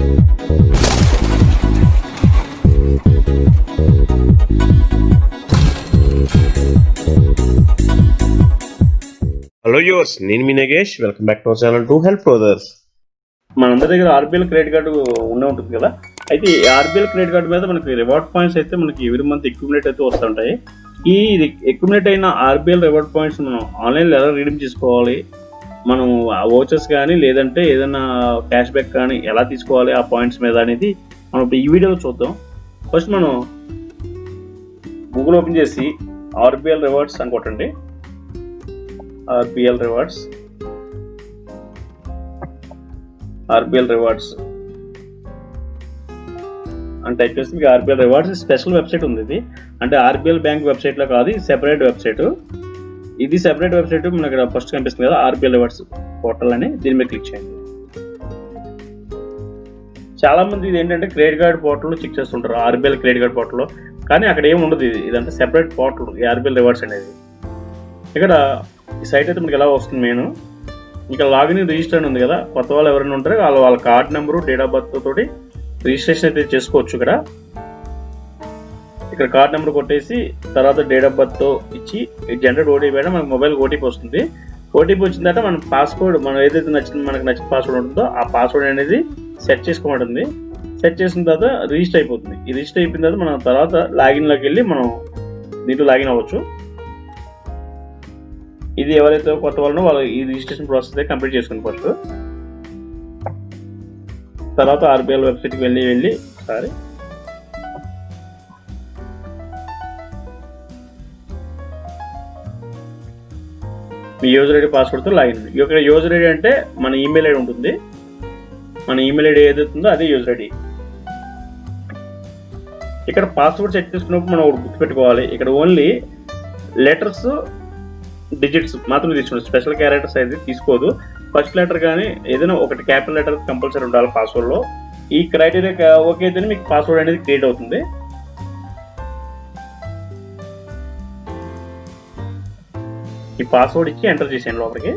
Hello viewers, నేను మీ Nagesh. Welcome back to our channel to help brothers. మనందరి దగ్గర ఆర్బీఎల్ క్రెడిట్ కార్డు ఉంటుంది కదా. అయితే ఈ ఆర్బీఎల్ క్రెడిట్ కార్డు మీద మనకి రివార్డ్ పాయింట్స్ అయితే మనకి ఎవ్రీ మంత్ అక్యుములేట్ అయితే వస్తుంటాయి. ఈ అక్యుములేట్ అయిన ఆర్బీఎల్ రివార్డ్ పాయింట్స్ మనం ఆన్లైన్లో ఎలా రీడీమ్ చేసుకోవాలి, మనం ఆ వోచర్స్ కానీ లేదంటే ఏదైనా క్యాష్ బ్యాక్ కానీ ఎలా తీసుకోవాలి ఆ పాయింట్స్ మీద అనేది మనం ఇప్పుడు ఈ వీడియోలో చూద్దాం. ఫస్ట్ మనం గూగుల్ ఓపెన్ చేసి ఆర్బీఎల్ రివార్డ్స్ అని కొట్టండి. RBL rewards అని టైప్ చేస్తే మీకు RBL rewards స్పెషల్ వెబ్సైట్ ఉంది. ఇది అంటే RBL బ్యాంక్ వెబ్సైట్ లో కాదు, సెపరేట్ వెబ్సైట్. ఇది సెపరేట్ వెబ్సైట్ మనకి ఇక్కడ ఫస్ట్ కనిపిస్తుంది కదా, RBL rewards పోర్టల్ అని. దీని మీద క్లిక్ చేయండి. చాలా మంది ఇది ఏంటంటే క్రెడిట్ కార్డ్ పోర్టల్ చెక్ చేస్తుంటారు, RBL క్రెడిట్ కార్డ్ పోర్టల్. కానీ అక్కడ ఏమి ఉండదు. ఇదంతా సెపరేట్ పోర్టల్ ఈ RBL rewards అనేది. ఇక్కడ ఈ సైట్ అయితే మనకి ఎలా వస్తుంది, మెయిన్ ఇక్కడ లాగిన్ రిజిస్టర్ అని ఉంది కదా. కొత్త వాళ్ళు ఎవరైనా ఉంటారో వాళ్ళ card number, date of birth తోటి రిజిస్ట్రేషన్ అయితే చేసుకోవచ్చు. ఇక్కడ కార్డ్ నెంబర్ కొట్టేసి తర్వాత డేట్ ఆఫ్ బర్త్ ఇచ్చి జనరేట్ ఓటీపీ అయినా మనకు మొబైల్ ఓటీపీ వస్తుంది. ఓటీపీ వచ్చిన తర్వాత మన పాస్వర్డ్, మనం ఏదైతే మనకు నచ్చిన పాస్వర్డ్ ఉంటుందో ఆ పాస్వర్డ్ అనేది సెట్ చేసుకోమంటుంది. సెట్ చేసిన తర్వాత రిజిస్టర్ అయిపోతుంది. ఈ రిజిస్టర్ అయిపోయిన తర్వాత మనం తర్వాత లాగిన్లోకి వెళ్ళి మనం దీంట్లో లాగిన్ అవ్వచ్చు. ఇది ఎవరైతే కొత్త వాళ్ళనో వాళ్ళు ఈ రిజిస్ట్రేషన్ ప్రాసెస్ కంప్లీట్ చేసుకుని ఫస్ట్. తర్వాత RBL వెబ్సైట్కి వెళ్ళి ఒకసారి మీ యూజర్ ఐడి పాస్వర్డ్తో లాగిన్. ఇక్కడ యూజర్ ఐడి అంటే మన ఈమెయిల్ ఐడి ఉంటుంది. మన ఈమెయిల్ ఐడి ఏదైతుందో అదే యూజర్ ఐడి. ఇక్కడ పాస్వర్డ్ సెట్ చేసుకున్నప్పుడు మనం ఒకటి గుర్తుపెట్టుకోవాలి. ఇక్కడ ఓన్లీ లెటర్స్, డిజిట్స్ మాత్రం తీసుకోండి. స్పెషల్ క్యారెక్టర్స్ అయితే తీసుకోదు. ఫస్ట్ లెటర్ కానీ ఏదైనా ఒకటి క్యాపిటల్ లెటర్ కంపల్సరీ ఉండాలి పాస్వర్డ్లో. ఈ క్రైటీరియా ఓకే అయితేనే మీకు పాస్వర్డ్ అనేది క్రియేట్ అవుతుంది. ఈ పాస్వర్డ్ ఇచ్చి ఎంటర్ చేసేయండి లోపలికి.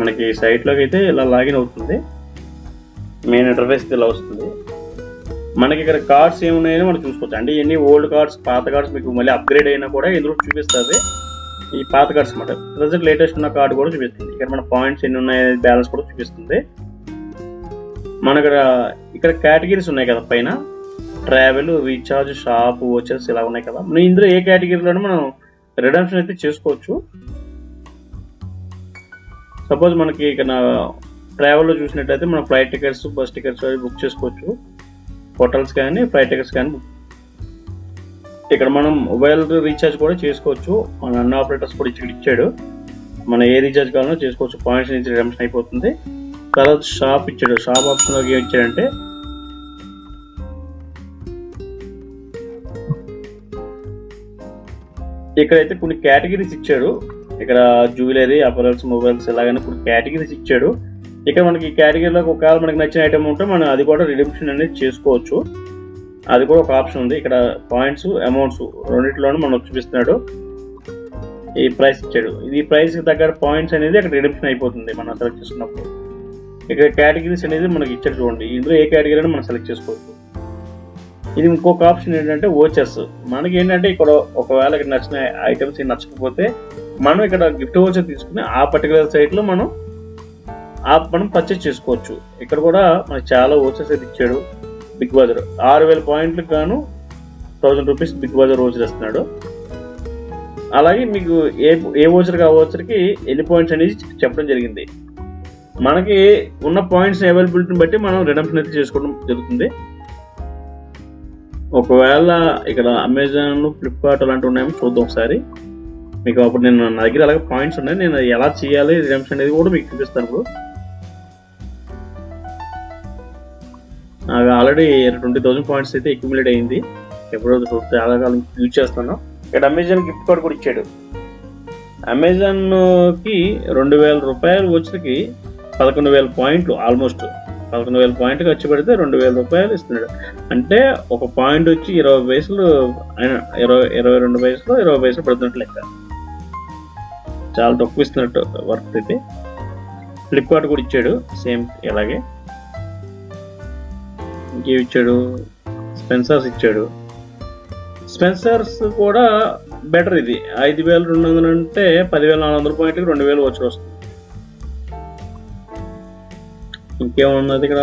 మనకి సైట్లోకి అయితే ఇలా లాగిన్ అవుతుంది. మెయిన్ ఇంటర్ఫేస్ ఇలా వస్తుంది. మనకి ఇక్కడ కార్డ్స్ ఏమున్నాయో మనం చూసుకోవచ్చు. అంటే ఇవన్నీ ఓల్డ్ కార్డ్స్, పాత కార్డ్స్ మీకు మళ్ళీ అప్గ్రేడ్ అయినా కూడా ఇందులో చూపిస్తుంది. ఈ పాత కార్డ్స్ అన్నమాట. ప్రజెంట్ లేటెస్ట్ ఉన్న కార్డు కూడా చూపిస్తుంది. ఇక్కడ మన పాయింట్స్ ఎన్ని ఉన్నాయి, బ్యాలెన్స్ కూడా చూపిస్తుంది. మన ఇక్కడ కేటగిరీస్ ఉన్నాయి కదా పైన, ట్రావెల్, రీఛార్జ్, షాప్, వోచర్స్ ఇలా ఉన్నాయి కదా. మనం ఇందులో ఏ కేటగిరీలోనూ మనం రిడమ్షన్ అయితే చేసుకోవచ్చు. సపోజ్ మనకి ఇక్కడ ట్రావెల్లో చూసినట్టయితే మనం ఫ్లైట్ టికెట్స్, బస్ టికెట్స్ అవి బుక్ చేసుకోవచ్చు. హోటల్స్ కానీ ఫ్లైట్ టికెట్స్ కానీ. ఇక్కడ మనం మొబైల్ రీఛార్జ్ కూడా చేసుకోవచ్చు. మన అన్ని ఆపరేటర్స్ కూడా ఇచ్చాడు. మనం ఏ రీఛార్జ్ కావాలన్నా చేసుకోవచ్చు. పాయింట్స్ నుంచి రిడమ్షన్ అయిపోతుంది. తర్వాత షాప్ ఇచ్చాడు. షాప్ ఆప్షన్లోకి ఏం ఇచ్చాడంటే ఇక్కడైతే కొన్ని కేటగిరీస్ ఇచ్చాడు. ఇక్కడ జ్యువెలరీ, అపరల్స్, మొబైల్స్ ఇలాగనే కొన్ని కేటగిరీస్ ఇచ్చాడు. ఇక్కడ మనకి ఈ కేటగిరీలోకి ఒకవేళ మనకి నచ్చిన ఐటమ్ ఉంటే మనం అది కూడా రిడెంప్షన్ అనేది చేసుకోవచ్చు. అది కూడా ఒక ఆప్షన్ ఉంది. ఇక్కడ పాయింట్స్, అమౌంట్స్ రెండింటిలోనూ మనం చూపిస్తున్నాడు. ఈ ప్రైస్ ఇచ్చాడు. ఇది ప్రైస్కి తగ్గ పాయింట్స్ అనేది అక్కడ రిడెంప్షన్ అయిపోతుంది మనం సెలెక్ట్ చేసుకున్నప్పుడు. ఇక్కడ కేటగిరీస్ అనేది మనకి ఇచ్చాడు చూడండి. ఇందులో ఏ కేటగిరీ అయినా మనం సెలెక్ట్ చేసుకోవచ్చు. ఇది ఇంకొక ఆప్షన్ ఏంటంటే వోచర్స్. మనకి ఏంటంటే ఇక్కడ ఒకవేళ ఇక్కడ నచ్చిన ఐటమ్స్ నచ్చకపోతే మనం ఇక్కడ గిఫ్ట్ వోచర్ తీసుకుని ఆ పర్టికులర్ సైట్లో మనం పర్చేస్ చేసుకోవచ్చు. ఇక్కడ కూడా మనకి చాలా వోచర్స్ అయితే ఇచ్చాడు. బిగ్ బజార్ 6000 పాయింట్లకు గాను 1000 రూపీస్ బిగ్ బజార్ వోచర్ ఇస్తున్నాడు. అలాగే మీకు ఏ వోచర్కి ఆ వోచర్కి ఎన్ని పాయింట్స్ అనేది చెప్పడం జరిగింది. మనకి ఉన్న పాయింట్స్ అవైలబిలిటీని బట్టి మనం రిడమ్షన్ అయితే చేసుకోవడం జరుగుతుంది. ఒకవేళ ఇక్కడ అమెజాన్, ఫ్లిప్కార్ట్ అలాంటివి ఉన్నాయేమో చూద్దాం ఒకసారి. మీకు అప్పుడు నా దగ్గర అలాగే పాయింట్స్ ఉన్నాయి. నేను ఎలా చేయాలి రిడమ్షన్ అనేది కూడా మీకు చూపిస్తాను. ఇప్పుడు నాకు ఆల్రెడీ 20,000 పాయింట్స్ అయితే అక్యుములేట్ అయింది. ఎప్పుడో చాలా కాలం యూజ్ చేస్తాను. ఇక్కడ అమెజాన్ గిఫ్ట్ కార్డ్ కూడా ఇచ్చాడు. అమెజాన్కి 2000 రూపాయలు వచ్చేకి 11,000 పాయింట్లు ఆల్మోస్ట్ 11,000 పాయింట్ ఖర్చు పెడితే 2,000 రూపాయలు ఇస్తున్నాడు. అంటే ఒక పాయింట్ వచ్చి 20 పైసలు, 22 పైసలు 20 పైసలు పడుతున్నట్టు లెక్క. చాలా తక్కువ ఇస్తున్నట్టు వర్క్ అయితే. ఫ్లిప్కార్ట్ కూడా ఇచ్చాడు సేమ్ ఇలాగే. ఇంకేమి ఇచ్చాడు, స్పెన్సర్స్ ఇచ్చాడు. స్పెన్సర్స్ కూడా బెటర్. ఇది 5,200 అంటే 10,400 పాయింట్కి 2,000 వచ్చి వస్తుంది. ఇంకేమున్నది ఇక్కడ,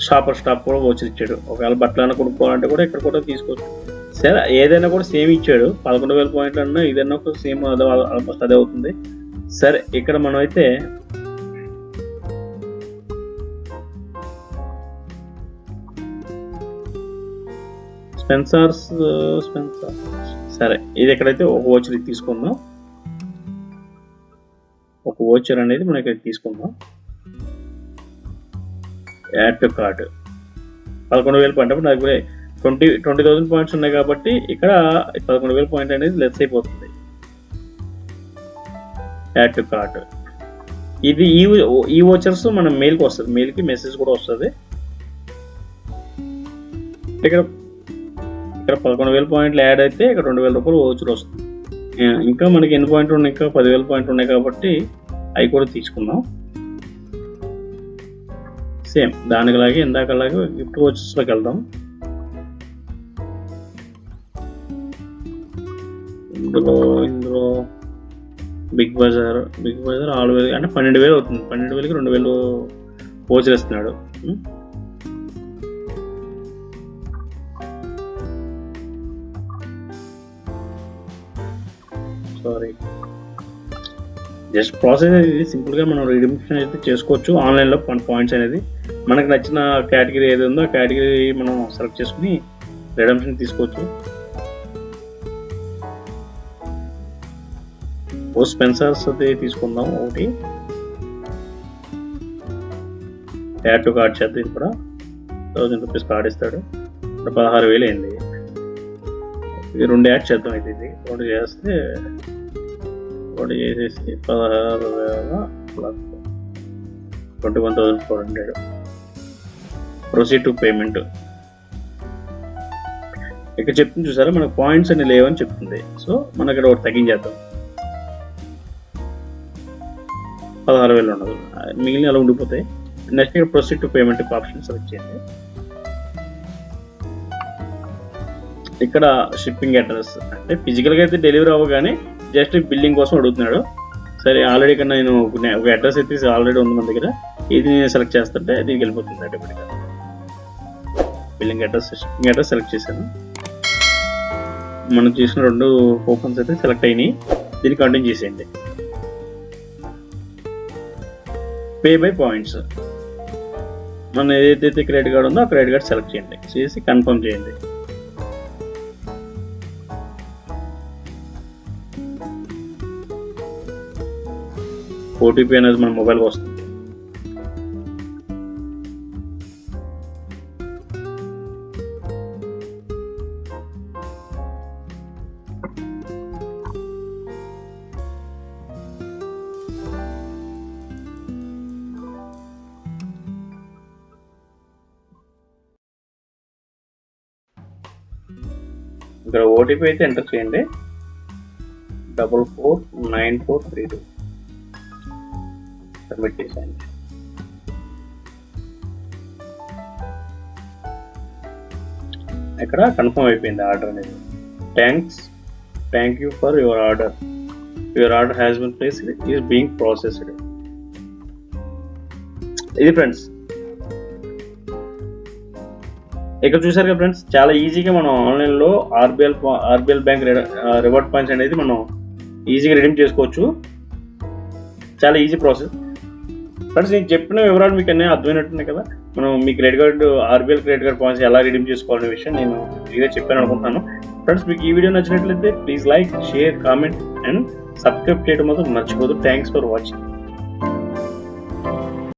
షాపర్ స్టాప్ కూడా వచ్చి ఇచ్చాడు. ఒకవేళ బట్టలైనా కొనుక్కోవాలంటే కూడా ఇక్కడ కూడా తీసుకోవచ్చు. సరే ఏదైనా కూడా సేమ్ ఇచ్చాడు. 11,000 పాయింట్లు అన్నా ఇదన్నా ఒక సేమ్ ఆల్మోస్ట్ అదే అవుతుంది. సరే ఇక్కడ మనం అయితే స్పెన్సర్ సరే ఇది ఎక్కడైతే ఒక వోచర్ తీసుకుందాం. ఒక వోచర్ అనేది మనం ఇక్కడ తీసుకుందాం. Add to card 11,000 point. అప్పుడు నాకు 20,000 పాయింట్స్ ఉన్నాయి కాబట్టి ఇక్కడ 11,000 పాయింట్ అనేది లెస్ అయిపోతుంది. యాడ్ టు కార్డ్ ఇది ఈ వోచర్స్ మన మెయిల్కి వస్తుంది. మెయిల్కి మెసేజ్ కూడా వస్తుంది. ఇక్కడ 11,000 పాయింట్లు యాడ్ అయితే ఇక్కడ 2,000 రూపాయలు వోచర్ వస్తుంది. ఇంకా మనకి ఎన్ని పాయింట్లు ఉన్నాయి, ఇంకా 10,000 పాయింట్లు ఉన్నాయి కాబట్టి అవి కూడా తీసుకుందాం. సేమ్ దానిలాగే ఇందాకలాగే గిఫ్ట్ వోచర్స్లోకి వెళ్దాం. ఇందులో బిగ్ బజార్ ఆల్ అంటే 12,000 అవుతుంది. 12,000కి 2,000 వోచర్ ఇస్తున్నాడు. సారీ, జస్ట్ ప్రాసెస్ అనేది సింపుల్గా మనం రిడీమ్షన్ అయితే చేసుకోవచ్చు ఆన్లైన్లో. పాయింట్స్ అనేది మనకు నచ్చిన కేటగిరీ ఏది ఉందో ఆ కేటగిరీ మనం సెలెక్ట్ చేసుకుని రిడీమ్షన్ తీసుకోవచ్చు. స్పెన్సర్స్ అయితే తీసుకుందాం ఒకటి. యాడ్ టు కార్డ్ చేద్దాం. ఇది కూడా 1000 రూపీస్ కార్డ్ ఇస్తాడు. ఇప్పుడు 16,000 అయింది. ఇది 2 యాడ్ చేద్దాం. అయితే ఇది 2 చేస్తే 2 చేసేసి 16,000 ప్లస్ 21,400. Proceed to payment. ఇక్కడ చెప్తుంది చూసారా, మనకు పాయింట్స్ అని లేవని చెప్తుంది. సో మనం ఇక్కడ ఒకటి తగ్గించేద్దాం. 16,000 ఉండదు, మిగిలిన అలా ఉండిపోతాయి. నెక్స్ట్ ఇక్కడ proceed to payment option select చేయండి. ఇక్కడ షిప్పింగ్ అడ్రస్ అంటే ఫిజికల్గా అయితే డెలివరీ అవ్వగానే జస్ట్ బిల్లింగ్ కోసం అడుగుతున్నాడు. సరే ఆల్రెడీ ఇక్కడ నేను ఒక అడ్రస్ అయితే ఆల్రెడీ ఉంది మన దగ్గర. ఇది నేను సెలెక్ట్ చేస్తుంటే దీనికి వెళ్ళిపోతుంది ఆటోమేటిక్గా. Billing address, shipping address select చేశాను. మనం చేసిన 2 కూపన్స్ అయితే సెలెక్ట్ అయినాయి. దీన్ని కంటిన్యూ చేసేయండి. పే బై పాయింట్స్, మన ఏదైతే క్రెడిట్ కార్డ్ ఉందో ఆ క్రెడిట్ కార్డ్ సెలెక్ట్ చేయండి. చేసి కన్ఫర్మ్ చేయండి. ఓటీపీ అనేది మన మొబైల్కి వస్తుంది. ఇక్కడ ఓటీపీ అయితే ఎంటర్ చేయండి. 449432 సబ్మిట్ చేసేయండి. ఇక్కడ కన్ఫర్మ్ అయిపోయింది ఆర్డర్ అనేది. Thank you for your order. Your order has been placed, is being processed. ఇది ఫ్రెండ్స్. ఇక్కడ చూసారు కదా ఫ్రెండ్స్, చాలా ఈజీగా మనం ఆన్లైన్లో ఆర్బిఎల్ బ్యాంక్ రివార్డ్ పాయింట్స్ అనేది మనం ఈజీగా రిడీమ్ చేసుకోవచ్చు. చాలా ఈజీ ప్రాసెస్ ఫ్రెండ్స్. నేను చెప్పిన వివరాలు మీకు అన్నీ అర్థమైనట్టున్నాయి కదా. మనం మీ credit card RBL credit card points ఎలా రిడీమ్ చేసుకోవాలనే విషయం నేను ఈజీగా చెప్పాను అనుకుంటున్నాను. ఫ్రెండ్స్ మీకు ఈ వీడియో నచ్చినట్లయితే please like, share, comment and subscribe చేయడం మాత్రం మర్చిపోదు. Thanks for watching.